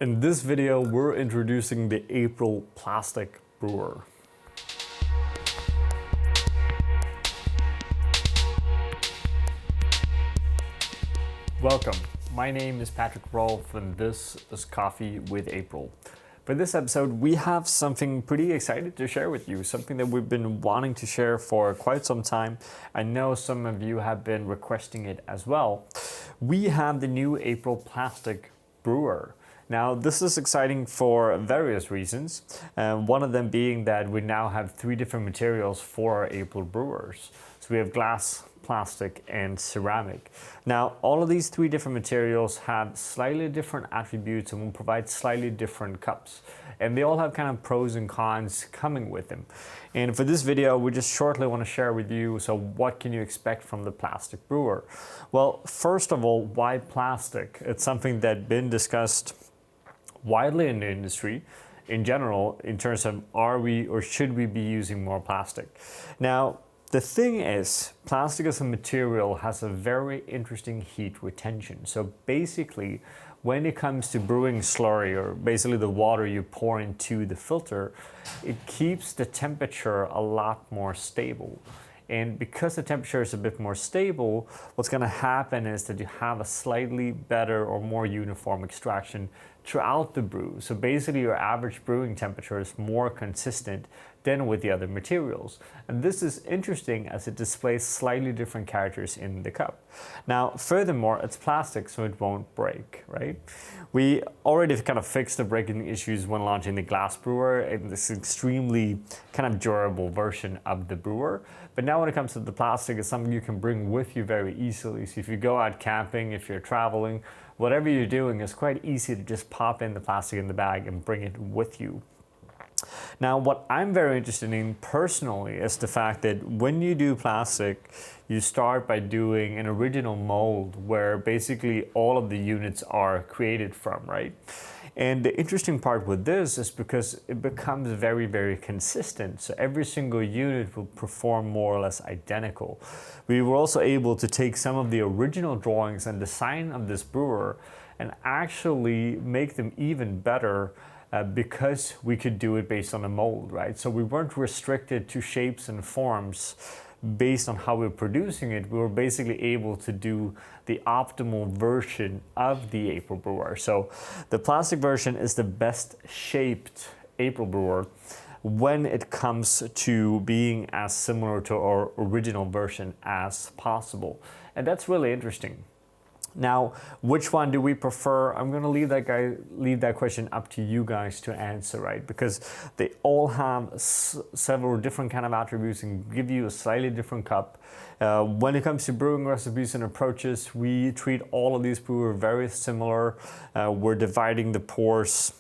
In this video, we're introducing the April Plastic Brewer. Welcome, my name is Patrick Rolfe and this is Coffee with April. For this episode, we have something pretty exciting to share with you, something that we've been wanting to share for quite some time. I know some of you have been requesting it as well. We have the new April Plastic Brewer. Now, this is exciting for various reasons, one of them being that we now have 3 different materials for our April brewers. So we have glass, plastic, and ceramic. Now, all of these 3 different materials have slightly different attributes and will provide slightly different cups. And they all have kind of pros and cons coming with them. And for this video, we just shortly want to share with you, so what can you expect from the plastic brewer? Well, first of all, why plastic? It's something that's been discussed widely in the industry in general in terms of are we or should we be using more plastic. Now, the thing is, plastic as a material has a very interesting heat retention. So basically, when it comes to brewing slurry, or basically the water you pour into the filter, it keeps the temperature a lot more stable. And because the temperature is a bit more stable, what's going to happen is that you have a slightly better or more uniform extraction throughout the brew. So basically your average brewing temperature is more consistent than with the other materials. And this is interesting as it displays slightly different characters in the cup. Now, furthermore, it's plastic, so it won't break, right? We already kind of fixed the breaking issues when launching the glass brewer and this extremely kind of durable version of the brewer. But now when it comes to the plastic, it's something you can bring with you very easily. So if you go out camping, if you're traveling, whatever you're doing, it's quite easy to just pop in the plastic in the bag and bring it with you. Now, what I'm very interested in personally is the fact that when you do plastic, you start by doing an original mold where basically all of the units are created from, right? And the interesting part with this is because it becomes very, very consistent. So every single unit will perform more or less identical. We were also able to take some of the original drawings and design of this brewer and actually make them even better because we could do it based on a mold, right? So we weren't restricted to shapes and forms based on how we were producing it. We were basically able to do the optimal version of the April Brewer. So the plastic version is the best shaped April Brewer when it comes to being as similar to our original version as possible. And that's really interesting. Now, which one do we prefer? I'm going to leave that question up to you guys to answer, right? Because they all have several different kind of attributes and give you a slightly different cup. When it comes to brewing recipes and approaches, we treat all of these brewers very similar. We're dividing the pours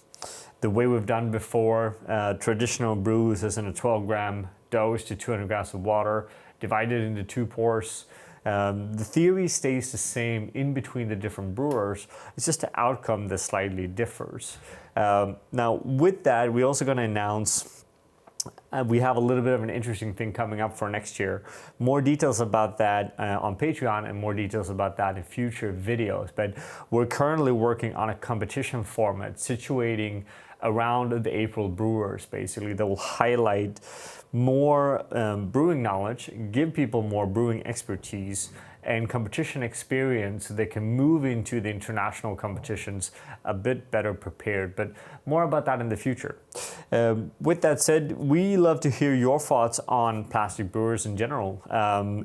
the way we've done before. Traditional brews is in a 12-gram dose to 200 grams of water, divided into 2 pours. The theory stays the same in between the different brewers. It's just the outcome that slightly differs. Now, with that, we're also going to announce we have a little bit of an interesting thing coming up for next year. More details about that on Patreon and more details about that in future videos. But we're currently working on a competition format situating around the April brewers, basically, that will highlight more brewing knowledge, give people more brewing expertise and competition experience so they can move into the international competitions a bit better prepared. But more about that in the future. With that said, we love to hear your thoughts on plastic brewers in general.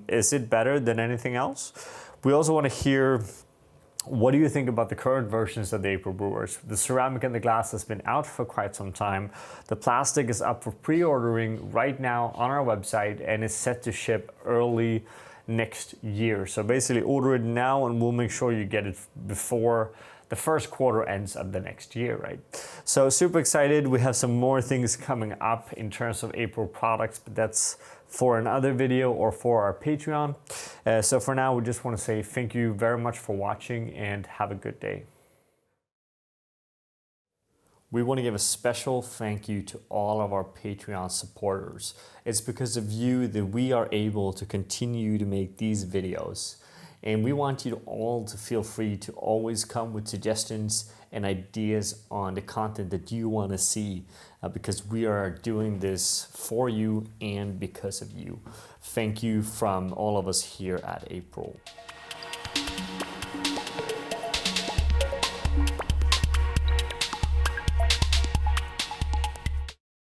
Is it better than anything else? We also want to hear, what do you think about the current versions of the April brewers? The ceramic and the glass has been out for quite some time. The plastic is up for pre-ordering right now on our website and is set to ship early next year. So basically order it now and we'll make sure you get it before the first quarter ends of the next year, right? So super excited. We have some more things coming up in terms of April products, but that's for another video or for our Patreon. So for now, we just want to say thank you very much for watching and have a good day. We want to give a special thank you to all of our Patreon supporters. It's because of you that we are able to continue to make these videos. And we want you all to feel free to always come with suggestions and ideas on the content that you want to see, because we are doing this for you and because of you. Thank you from all of us here at April.